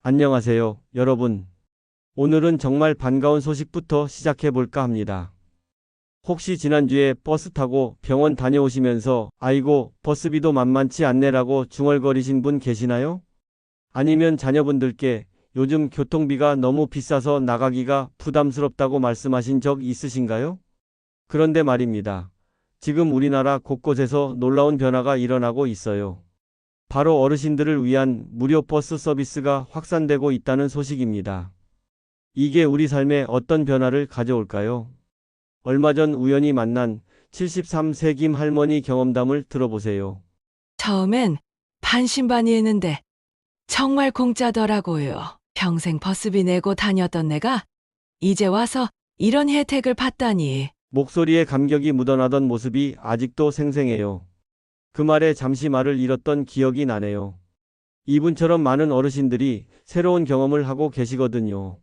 안녕하세요, 여러분. 오늘은 정말 반가운 소식부터 시작해 볼까 합니다. 혹시 지난주에 버스 타고 병원 다녀오시면서 아이고, 버스비도 만만치 않네라고 중얼거리신 분 계시나요? 아니면 자녀분들께 요즘 교통비가 너무 비싸서 나가기가 부담스럽다고 말씀하신 적 있으신가요? 그런데 말입니다. 지금 우리나라 곳곳에서 놀라운 변화가 일어나고 있어요. 바로 어르신들을 위한 무료 버스 서비스가 확산되고 있다는 소식입니다. 이게 우리 삶에 어떤 변화를 가져올까요? 얼마 전 우연히 만난 73세 김 할머니 경험담을 들어보세요. 처음엔 반신반의했는데 정말 공짜더라고요. 평생 버스비 내고 다녔던 내가 이제 와서 이런 혜택을 받다니. 목소리에 감격이 묻어나던 모습이 아직도 생생해요. 그 말에 잠시 말을 잃었던 기억이 나네요. 이분처럼 많은 어르신들이 새로운 경험을 하고 계시거든요.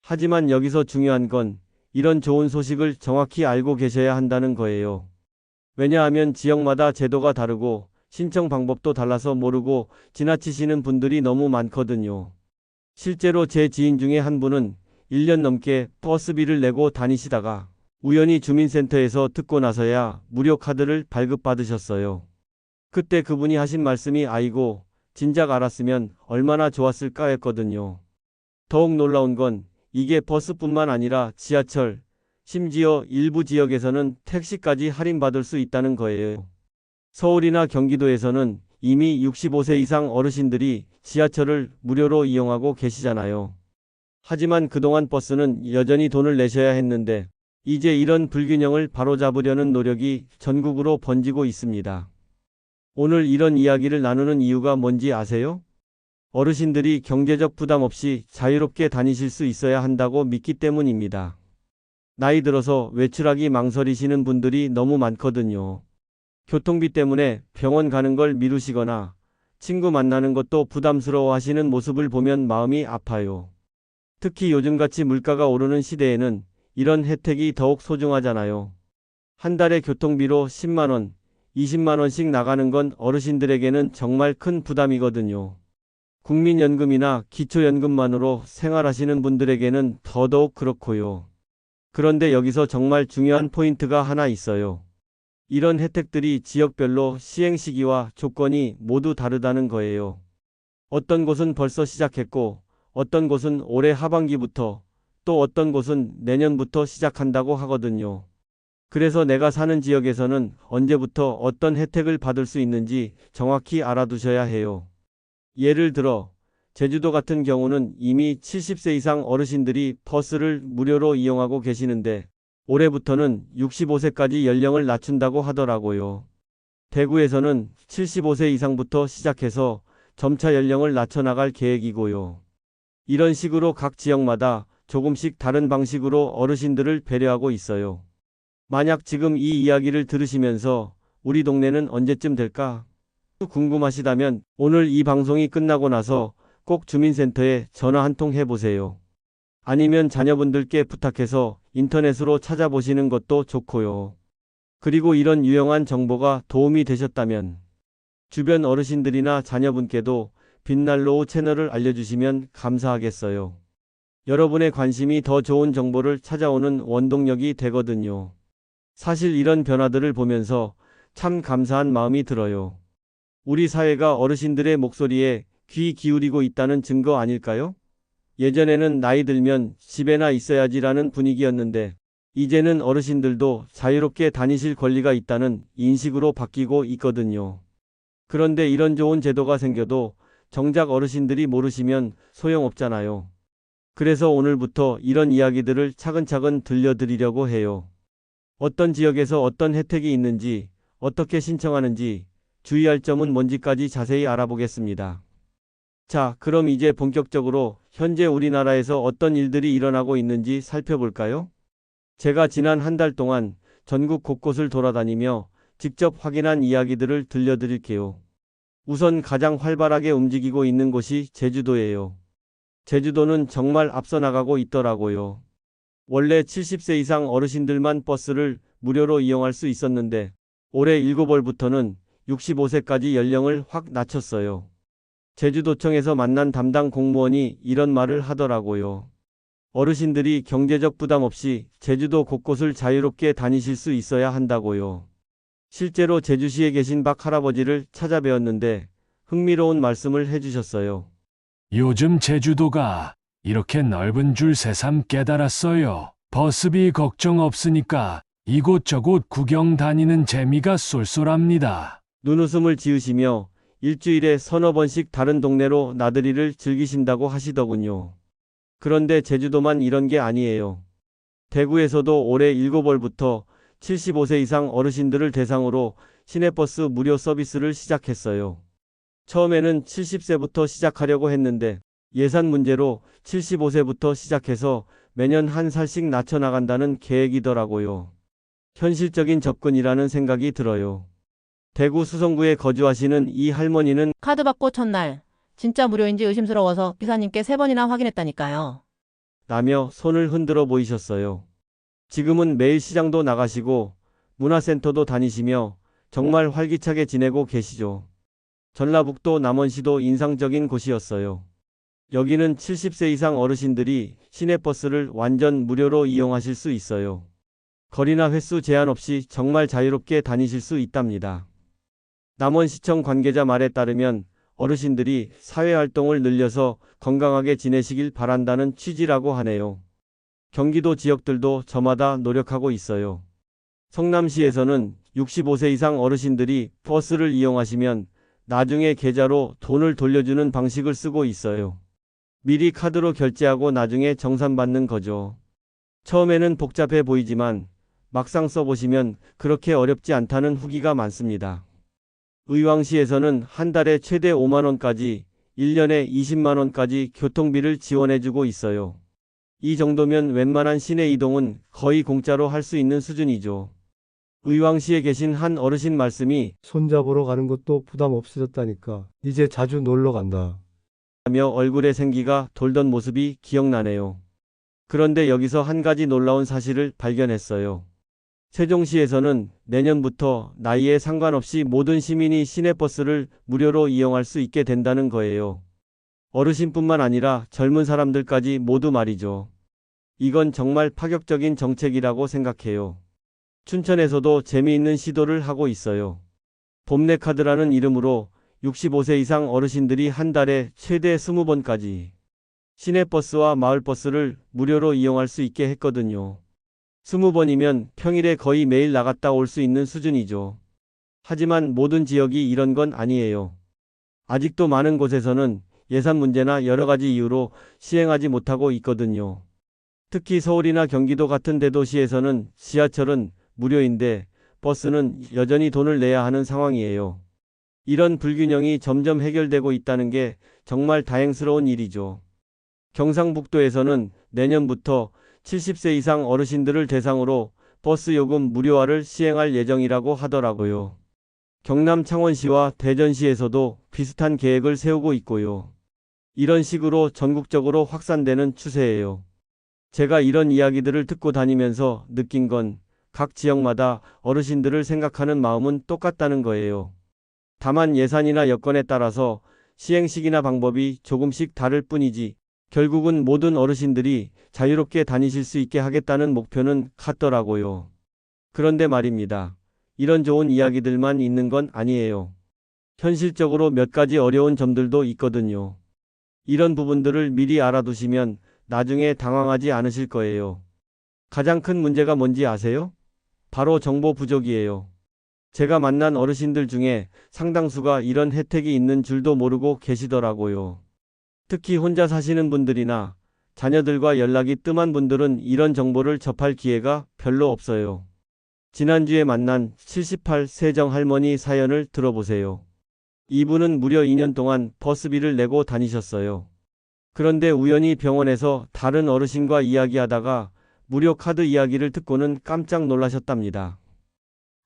하지만 여기서 중요한 건 이런 좋은 소식을 정확히 알고 계셔야 한다는 거예요. 왜냐하면 지역마다 제도가 다르고 신청 방법도 달라서 모르고 지나치시는 분들이 너무 많거든요. 실제로 제 지인 중에 한 분은 1년 넘게 버스비를 내고 다니시다가 우연히 주민센터에서 듣고 나서야 무료 카드를 발급받으셨어요. 그때 그분이 하신 말씀이 아이고, 진작 알았으면 얼마나 좋았을까 했거든요. 더욱 놀라운 건 이게 버스뿐만 아니라 지하철, 심지어 일부 지역에서는 택시까지 할인받을 수 있다는 거예요. 서울이나 경기도에서는 이미 65세 이상 어르신들이 지하철을 무료로 이용하고 계시잖아요. 하지만 그동안 버스는 여전히 돈을 내셔야 했는데 이제 이런 불균형을 바로잡으려는 노력이 전국으로 번지고 있습니다. 오늘 이런 이야기를 나누는 이유가 뭔지 아세요? 어르신들이 경제적 부담 없이 자유롭게 다니실 수 있어야 한다고 믿기 때문입니다. 나이 들어서 외출하기 망설이시는 분들이 너무 많거든요. 교통비 때문에 병원 가는 걸 미루시거나 친구 만나는 것도 부담스러워 하시는 모습을 보면 마음이 아파요. 특히 요즘같이 물가가 오르는 시대에는 이런 혜택이 더욱 소중하잖아요. 한 달에 교통비로 10만 원, 20만 원씩 나가는 건 어르신들에게는 정말 큰 부담이거든요. 국민연금이나 기초연금만으로 생활하시는 분들에게는 더더욱 그렇고요. 그런데 여기서 정말 중요한 포인트가 하나 있어요. 이런 혜택들이 지역별로 시행 시기와 조건이 모두 다르다는 거예요. 어떤 곳은 벌써 시작했고, 어떤 곳은 올해 하반기부터, 또 어떤 곳은 내년부터 시작한다고 하거든요. 그래서 내가 사는 지역에서는 언제부터 어떤 혜택을 받을 수 있는지 정확히 알아두셔야 해요. 예를 들어, 제주도 같은 경우는 이미 70세 이상 어르신들이 버스를 무료로 이용하고 계시는데, 올해부터는 65세까지 연령을 낮춘다고 하더라고요. 대구에서는 75세 이상부터 시작해서 점차 연령을 낮춰나갈 계획이고요. 이런 식으로 각 지역마다 조금씩 다른 방식으로 어르신들을 배려하고 있어요. 만약 지금 이 이야기를 들으시면서 우리 동네는 언제쯤 될까? 궁금하시다면 오늘 이 방송이 끝나고 나서 꼭 주민센터에 전화 한 통 해보세요. 아니면 자녀분들께 부탁해서 인터넷으로 찾아보시는 것도 좋고요. 그리고 이런 유용한 정보가 도움이 되셨다면 주변 어르신들이나 자녀분께도 빛날로우 채널을 알려주시면 감사하겠어요. 여러분의 관심이 더 좋은 정보를 찾아오는 원동력이 되거든요. 사실 이런 변화들을 보면서 참 감사한 마음이 들어요. 우리 사회가 어르신들의 목소리에 귀 기울이고 있다는 증거 아닐까요? 예전에는 나이 들면 집에나 있어야지라는 분위기였는데 이제는 어르신들도 자유롭게 다니실 권리가 있다는 인식으로 바뀌고 있거든요. 그런데 이런 좋은 제도가 생겨도 정작 어르신들이 모르시면 소용없잖아요. 그래서 오늘부터 이런 이야기들을 차근차근 들려드리려고 해요. 어떤 지역에서 어떤 혜택이 있는지, 어떻게 신청하는지, 주의할 점은 뭔지까지 자세히 알아보겠습니다. 자, 그럼 이제 본격적으로 현재 우리나라에서 어떤 일들이 일어나고 있는지 살펴볼까요? 제가 지난 한 달 동안 전국 곳곳을 돌아다니며 직접 확인한 이야기들을 들려드릴게요. 우선 가장 활발하게 움직이고 있는 곳이 제주도예요. 제주도는 정말 앞서 나가고 있더라고요. 원래 70세 이상 어르신들만 버스를 무료로 이용할 수 있었는데 올해 7월부터는 65세까지 연령을 확 낮췄어요. 제주도청에서 만난 담당 공무원이 이런 말을 하더라고요. 어르신들이 경제적 부담 없이 제주도 곳곳을 자유롭게 다니실 수 있어야 한다고요. 실제로 제주시에 계신 박 할아버지를 찾아뵈었는데 흥미로운 말씀을 해주셨어요. 요즘 제주도가 이렇게 넓은 줄 새삼 깨달았어요. 버스비 걱정 없으니까 이곳저곳 구경 다니는 재미가 쏠쏠합니다. 눈웃음을 지으시며 일주일에 서너 번씩 다른 동네로 나들이를 즐기신다고 하시더군요. 그런데 제주도만 이런 게 아니에요. 대구에서도 올해 7월부터 75세 이상 어르신들을 대상으로 시내버스 무료 서비스를 시작했어요. 처음에는 70세부터 시작하려고 했는데 예산 문제로 75세부터 시작해서 매년 한 살씩 낮춰나간다는 계획이더라고요. 현실적인 접근이라는 생각이 들어요. 대구 수성구에 거주하시는 이 할머니는 카드 받고 첫날 진짜 무료인지 의심스러워서 기사님께 3번이나 확인했다니까요. 라며 손을 흔들어 보이셨어요. 지금은 매일 시장도 나가시고 문화센터도 다니시며 정말 활기차게 지내고 계시죠. 전라북도 남원시도 인상적인 곳이었어요. 여기는 70세 이상 어르신들이 시내버스를 완전 무료로 이용하실 수 있어요. 거리나 횟수 제한 없이 정말 자유롭게 다니실 수 있답니다. 남원시청 관계자 말에 따르면 어르신들이 사회활동을 늘려서 건강하게 지내시길 바란다는 취지라고 하네요. 경기도 지역들도 저마다 노력하고 있어요. 성남시에서는 65세 이상 어르신들이 버스를 이용하시면 나중에 계좌로 돈을 돌려주는 방식을 쓰고 있어요. 미리 카드로 결제하고 나중에 정산받는 거죠. 처음에는 복잡해 보이지만 막상 써보시면 그렇게 어렵지 않다는 후기가 많습니다. 의왕시에서는 한 달에 최대 5만 원까지, 1년에 20만 원까지 교통비를 지원해주고 있어요. 이 정도면 웬만한 시내 이동은 거의 공짜로 할 수 있는 수준이죠. 의왕시에 계신 한 어르신 말씀이 손잡으러 가는 것도 부담 없어졌다니까. 이제 자주 놀러 간다. 하며 얼굴에 생기가 돌던 모습이 기억나네요. 그런데 여기서 한 가지 놀라운 사실을 발견했어요. 세종시에서는 내년부터 나이에 상관없이 모든 시민이 시내버스를 무료로 이용할 수 있게 된다는 거예요. 어르신뿐만 아니라 젊은 사람들까지 모두 말이죠. 이건 정말 파격적인 정책이라고 생각해요. 춘천에서도 재미있는 시도를 하고 있어요. 봄내 카드라는 이름으로 65세 이상 어르신들이 한 달에 최대 20번까지 시내버스와 마을버스를 무료로 이용할 수 있게 했거든요. 20번이면 평일에 거의 매일 나갔다 올 수 있는 수준이죠. 하지만 모든 지역이 이런 건 아니에요. 아직도 많은 곳에서는 예산 문제나 여러 가지 이유로 시행하지 못하고 있거든요. 특히 서울이나 경기도 같은 대도시에서는 지하철은 무료인데 버스는 여전히 돈을 내야 하는 상황이에요. 이런 불균형이 점점 해결되고 있다는 게 정말 다행스러운 일이죠. 경상북도에서는 내년부터 70세 이상 어르신들을 대상으로 버스 요금 무료화를 시행할 예정이라고 하더라고요. 경남 창원시와 대전시에서도 비슷한 계획을 세우고 있고요. 이런 식으로 전국적으로 확산되는 추세예요. 제가 이런 이야기들을 듣고 다니면서 느낀 건 각 지역마다 어르신들을 생각하는 마음은 똑같다는 거예요. 다만 예산이나 여건에 따라서 시행 시기나 방법이 조금씩 다를 뿐이지 결국은 모든 어르신들이 자유롭게 다니실 수 있게 하겠다는 목표는 같더라고요. 그런데 말입니다. 이런 좋은 이야기들만 있는 건 아니에요. 현실적으로 몇 가지 어려운 점들도 있거든요. 이런 부분들을 미리 알아두시면 나중에 당황하지 않으실 거예요. 가장 큰 문제가 뭔지 아세요? 바로 정보 부족이에요. 제가 만난 어르신들 중에 상당수가 이런 혜택이 있는 줄도 모르고 계시더라고요. 특히 혼자 사시는 분들이나 자녀들과 연락이 뜸한 분들은 이런 정보를 접할 기회가 별로 없어요. 지난주에 만난 78세 정 할머니 사연을 들어보세요. 이분은 무려 2년 동안 버스비를 내고 다니셨어요. 그런데 우연히 병원에서 다른 어르신과 이야기하다가 무료 카드 이야기를 듣고는 깜짝 놀라셨답니다.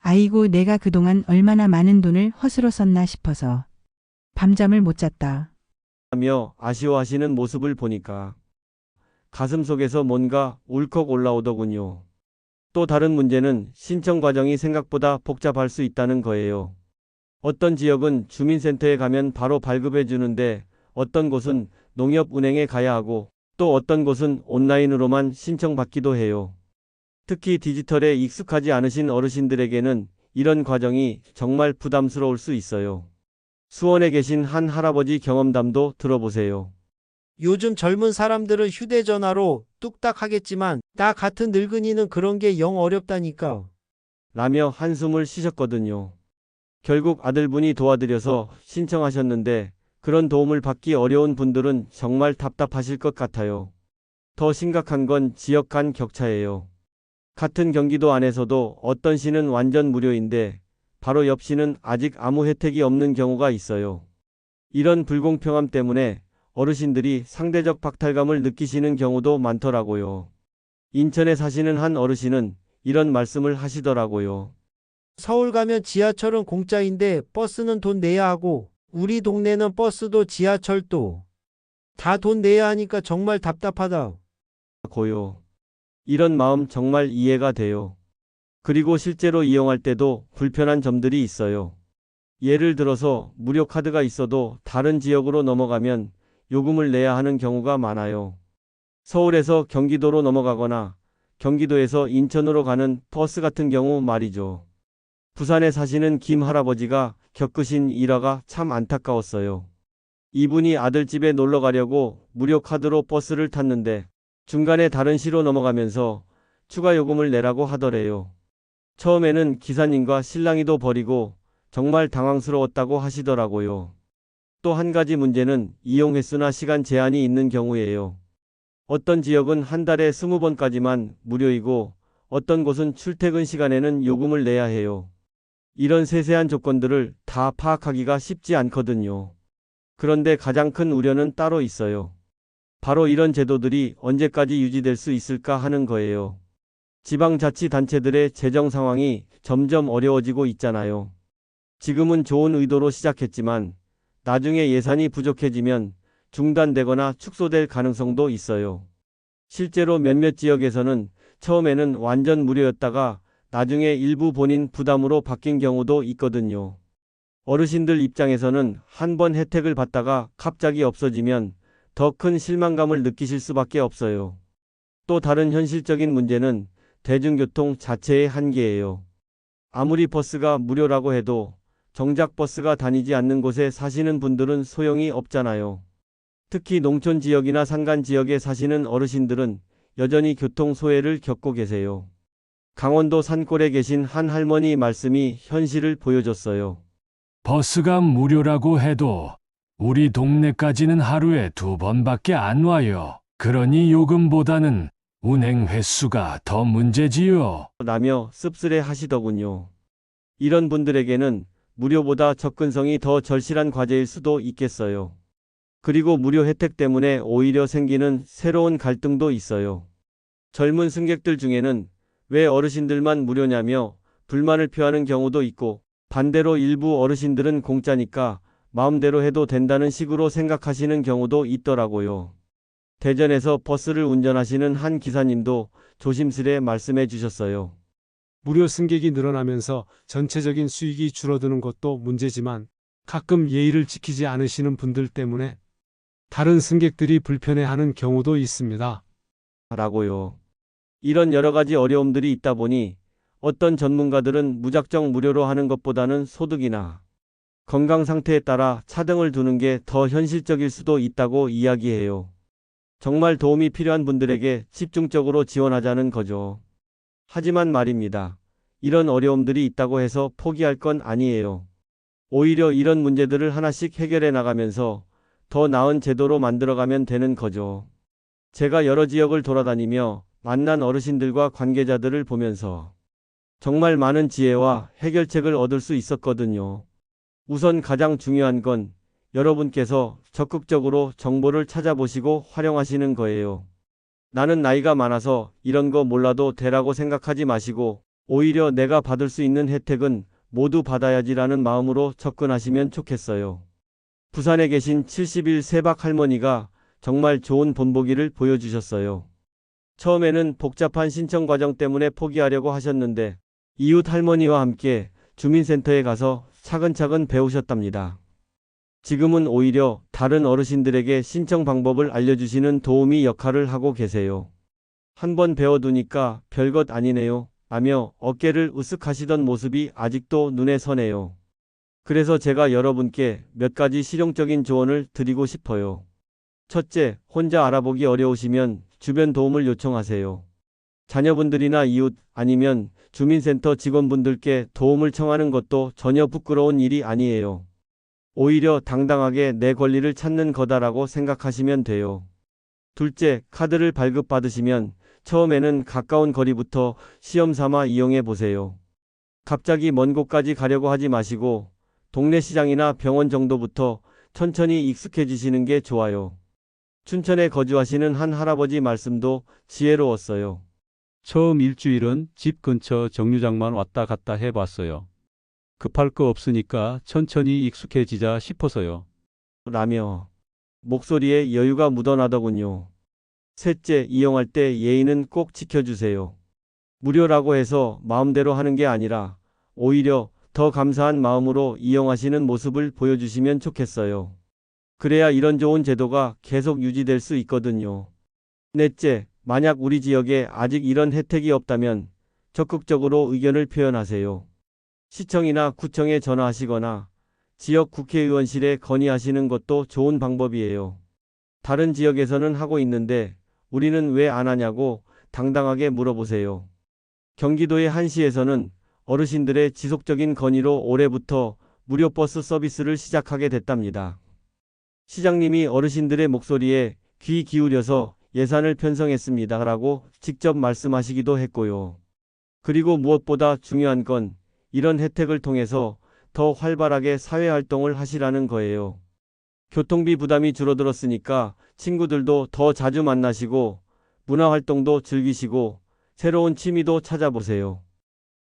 아이고, 내가 그동안 얼마나 많은 돈을 허스로 썼나 싶어서 밤잠을 못 잤다. 하며 아쉬워하시는 모습을 보니까 가슴속에서 뭔가 울컥 올라오더군요. 또 다른 문제는 신청 과정이 생각보다 복잡할 수 있다는 거예요. 어떤 지역은 주민센터에 가면 바로 발급해 주는데 어떤 곳은 농협은행에 가야 하고 또 어떤 곳은 온라인으로만 신청받기도 해요. 특히 디지털에 익숙하지 않으신 어르신들에게는 이런 과정이 정말 부담스러울 수 있어요. 수원에 계신 한 할아버지 경험담도 들어보세요. 요즘 젊은 사람들은 휴대전화로 뚝딱 하겠지만 나 같은 늙은이는 그런 게 영 어렵다니까. 라며 한숨을 쉬셨거든요. 결국 아들분이 도와드려서 신청하셨는데 그런 도움을 받기 어려운 분들은 정말 답답하실 것 같아요. 더 심각한 건 지역 간 격차예요. 같은 경기도 안에서도 어떤 시는 완전 무료인데 바로 옆 시는 아직 아무 혜택이 없는 경우가 있어요. 이런 불공평함 때문에 어르신들이 상대적 박탈감을 느끼시는 경우도 많더라고요. 인천에 사시는 한 어르신은 이런 말씀을 하시더라고요. 서울 가면 지하철은 공짜인데 버스는 돈 내야 하고 우리 동네는 버스도 지하철도 다 돈 내야 하니까 정말 답답하다. 고요. 이런 마음 정말 이해가 돼요. 그리고 실제로 이용할 때도 불편한 점들이 있어요. 예를 들어서 무료 카드가 있어도 다른 지역으로 넘어가면 요금을 내야 하는 경우가 많아요. 서울에서 경기도로 넘어가거나 경기도에서 인천으로 가는 버스 같은 경우 말이죠. 부산에 사시는 김 할아버지가 겪으신 일화가 참 안타까웠어요. 이분이 아들 집에 놀러 가려고 무료 카드로 버스를 탔는데 중간에 다른 시로 넘어가면서 추가 요금을 내라고 하더래요. 처음에는 기사님과 실랑이도 벌이고 정말 당황스러웠다고 하시더라고요. 또 한 가지 문제는 이용 횟수나 시간 제한이 있는 경우예요. 어떤 지역은 한 달에 20번까지만 무료이고 어떤 곳은 출퇴근 시간에는 요금을 내야 해요. 이런 세세한 조건들을 다 파악하기가 쉽지 않거든요. 그런데 가장 큰 우려는 따로 있어요. 바로 이런 제도들이 언제까지 유지될 수 있을까 하는 거예요. 지방자치단체들의 재정 상황이 점점 어려워지고 있잖아요. 지금은 좋은 의도로 시작했지만 나중에 예산이 부족해지면 중단되거나 축소될 가능성도 있어요. 실제로 몇몇 지역에서는 처음에는 완전 무료였다가 나중에 일부 본인 부담으로 바뀐 경우도 있거든요. 어르신들 입장에서는 한 번 혜택을 받다가 갑자기 없어지면 더 큰 실망감을 느끼실 수밖에 없어요. 또 다른 현실적인 문제는 대중교통 자체의 한계예요. 아무리 버스가 무료라고 해도 정작 버스가 다니지 않는 곳에 사시는 분들은 소용이 없잖아요. 특히 농촌 지역이나 산간 지역에 사시는 어르신들은 여전히 교통 소외를 겪고 계세요. 강원도 산골에 계신 한 할머니 말씀이 현실을 보여줬어요. 버스가 무료라고 해도 우리 동네까지는 하루에 2번밖에 안 와요. 그러니 요금보다는 운행 횟수가 더 문제지요. 라며 씁쓸해 하시더군요. 이런 분들에게는 무료보다 접근성이 더 절실한 과제일 수도 있겠어요. 그리고 무료 혜택 때문에 오히려 생기는 새로운 갈등도 있어요. 젊은 승객들 중에는 왜 어르신들만 무료냐며 불만을 표하는 경우도 있고 반대로 일부 어르신들은 공짜니까 마음대로 해도 된다는 식으로 생각하시는 경우도 있더라고요. 대전에서 버스를 운전하시는 한 기사님도 조심스레 말씀해 주셨어요. 무료 승객이 늘어나면서 전체적인 수익이 줄어드는 것도 문제지만 가끔 예의를 지키지 않으시는 분들 때문에 다른 승객들이 불편해하는 경우도 있습니다. 라고요. 이런 여러 가지 어려움들이 있다 보니 어떤 전문가들은 무작정 무료로 하는 것보다는 소득이나 건강 상태에 따라 차등을 두는 게 더 현실적일 수도 있다고 이야기해요. 정말 도움이 필요한 분들에게 집중적으로 지원하자는 거죠. 하지만 말입니다. 이런 어려움들이 있다고 해서 포기할 건 아니에요. 오히려 이런 문제들을 하나씩 해결해 나가면서 더 나은 제도로 만들어가면 되는 거죠. 제가 여러 지역을 돌아다니며 만난 어르신들과 관계자들을 보면서 정말 많은 지혜와 해결책을 얻을 수 있었거든요. 우선 가장 중요한 건 여러분께서 적극적으로 정보를 찾아보시고 활용하시는 거예요. 나는 나이가 많아서 이런 거 몰라도 되라고 생각하지 마시고 오히려 내가 받을 수 있는 혜택은 모두 받아야지라는 마음으로 접근하시면 좋겠어요. 부산에 계신 71세 박 할머니가 정말 좋은 본보기를 보여주셨어요. 처음에는 복잡한 신청 과정 때문에 포기하려고 하셨는데 이웃 할머니와 함께 주민센터에 가서 차근차근 배우셨답니다. 지금은 오히려 다른 어르신들에게 신청 방법을 알려주시는 도우미 역할을 하고 계세요. 한번 배워두니까 별것 아니네요. 라며 어깨를 으쓱하시던 모습이 아직도 눈에 선해요. 그래서 제가 여러분께 몇 가지 실용적인 조언을 드리고 싶어요. 첫째, 혼자 알아보기 어려우시면 주변 도움을 요청하세요. 자녀분들이나 이웃 아니면 주민센터 직원분들께 도움을 청하는 것도 전혀 부끄러운 일이 아니에요. 오히려 당당하게 내 권리를 찾는 거다라고 생각하시면 돼요. 둘째, 카드를 발급받으시면 처음에는 가까운 거리부터 시험 삼아 이용해 보세요. 갑자기 먼 곳까지 가려고 하지 마시고 동네 시장이나 병원 정도부터 천천히 익숙해지시는 게 좋아요. 춘천에 거주하시는 한 할아버지 말씀도 지혜로웠어요. 처음 일주일은 집 근처 정류장만 왔다 갔다 해봤어요. 급할 거 없으니까 천천히 익숙해지자 싶어서요. 라며 목소리에 여유가 묻어나더군요. 셋째, 이용할 때 예의는 꼭 지켜주세요. 무료라고 해서 마음대로 하는 게 아니라 오히려 더 감사한 마음으로 이용하시는 모습을 보여주시면 좋겠어요. 그래야 이런 좋은 제도가 계속 유지될 수 있거든요. 넷째, 만약 우리 지역에 아직 이런 혜택이 없다면 적극적으로 의견을 표현하세요. 시청이나 구청에 전화하시거나 지역 국회의원실에 건의하시는 것도 좋은 방법이에요. 다른 지역에서는 하고 있는데 우리는 왜 안 하냐고 당당하게 물어보세요. 경기도의 한시에서는 어르신들의 지속적인 건의로 올해부터 무료 버스 서비스를 시작하게 됐답니다. 시장님이 어르신들의 목소리에 귀 기울여서 예산을 편성했습니다. 라고 직접 말씀하시기도 했고요. 그리고 무엇보다 중요한 건 이런 혜택을 통해서 더 활발하게 사회활동을 하시라는 거예요. 교통비 부담이 줄어들었으니까 친구들도 더 자주 만나시고 문화활동도 즐기시고 새로운 취미도 찾아보세요.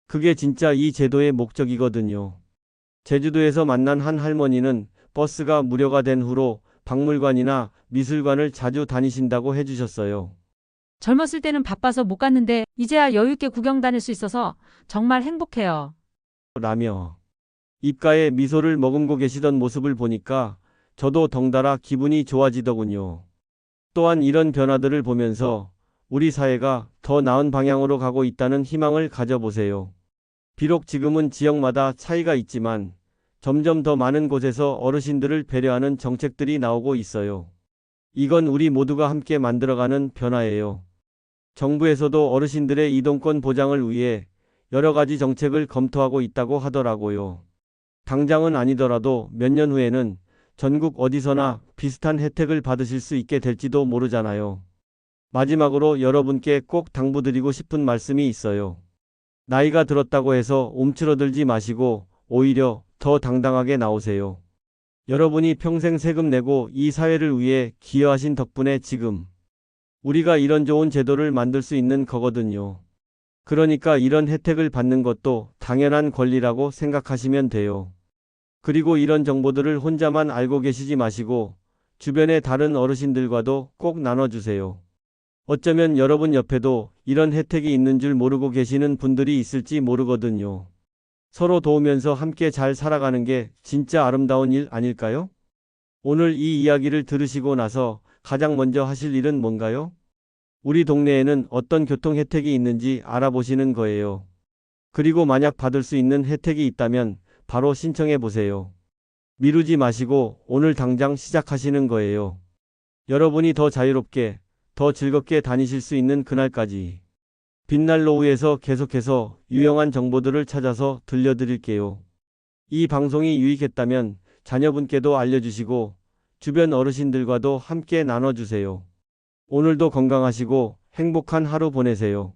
그게 진짜 이 제도의 목적이거든요. 제주도에서 만난 한 할머니는 버스가 무료가 된 후로 박물관이나 미술관을 자주 다니신다고 해주셨어요. 젊었을 때는 바빠서 못 갔는데 이제야 여유 있게 구경 다닐 수 있어서 정말 행복해요. 라며 입가에 미소를 머금고 계시던 모습을 보니까 저도 덩달아 기분이 좋아지더군요. 또한 이런 변화들을 보면서 우리 사회가 더 나은 방향으로 가고 있다는 희망을 가져보세요. 비록 지금은 지역마다 차이가 있지만 점점 더 많은 곳에서 어르신들을 배려하는 정책들이 나오고 있어요. 이건 우리 모두가 함께 만들어가는 변화예요. 정부에서도 어르신들의 이동권 보장을 위해 여러 가지 정책을 검토하고 있다고 하더라고요. 당장은 아니더라도 몇 년 후에는 전국 어디서나 비슷한 혜택을 받으실 수 있게 될지도 모르잖아요. 마지막으로 여러분께 꼭 당부드리고 싶은 말씀이 있어요. 나이가 들었다고 해서 움츠러들지 마시고 오히려 더 당당하게 나오세요. 여러분이 평생 세금 내고 이 사회를 위해 기여하신 덕분에 지금 우리가 이런 좋은 제도를 만들 수 있는 거거든요. 그러니까 이런 혜택을 받는 것도 당연한 권리라고 생각하시면 돼요. 그리고 이런 정보들을 혼자만 알고 계시지 마시고 주변의 다른 어르신들과도 꼭 나눠주세요. 어쩌면 여러분 옆에도 이런 혜택이 있는 줄 모르고 계시는 분들이 있을지 모르거든요. 서로 도우면서 함께 잘 살아가는 게 진짜 아름다운 일 아닐까요? 오늘 이 이야기를 들으시고 나서 가장 먼저 하실 일은 뭔가요? 우리 동네에는 어떤 교통 혜택이 있는지 알아보시는 거예요. 그리고 만약 받을 수 있는 혜택이 있다면 바로 신청해 보세요. 미루지 마시고 오늘 당장 시작하시는 거예요. 여러분이 더 자유롭게, 더 즐겁게 다니실 수 있는 그날까지. 빛날 노후에서 계속해서 유용한 정보들을 찾아서 들려드릴게요. 이 방송이 유익했다면 자녀분께도 알려주시고 주변 어르신들과도 함께 나눠주세요. 오늘도 건강하시고 행복한 하루 보내세요.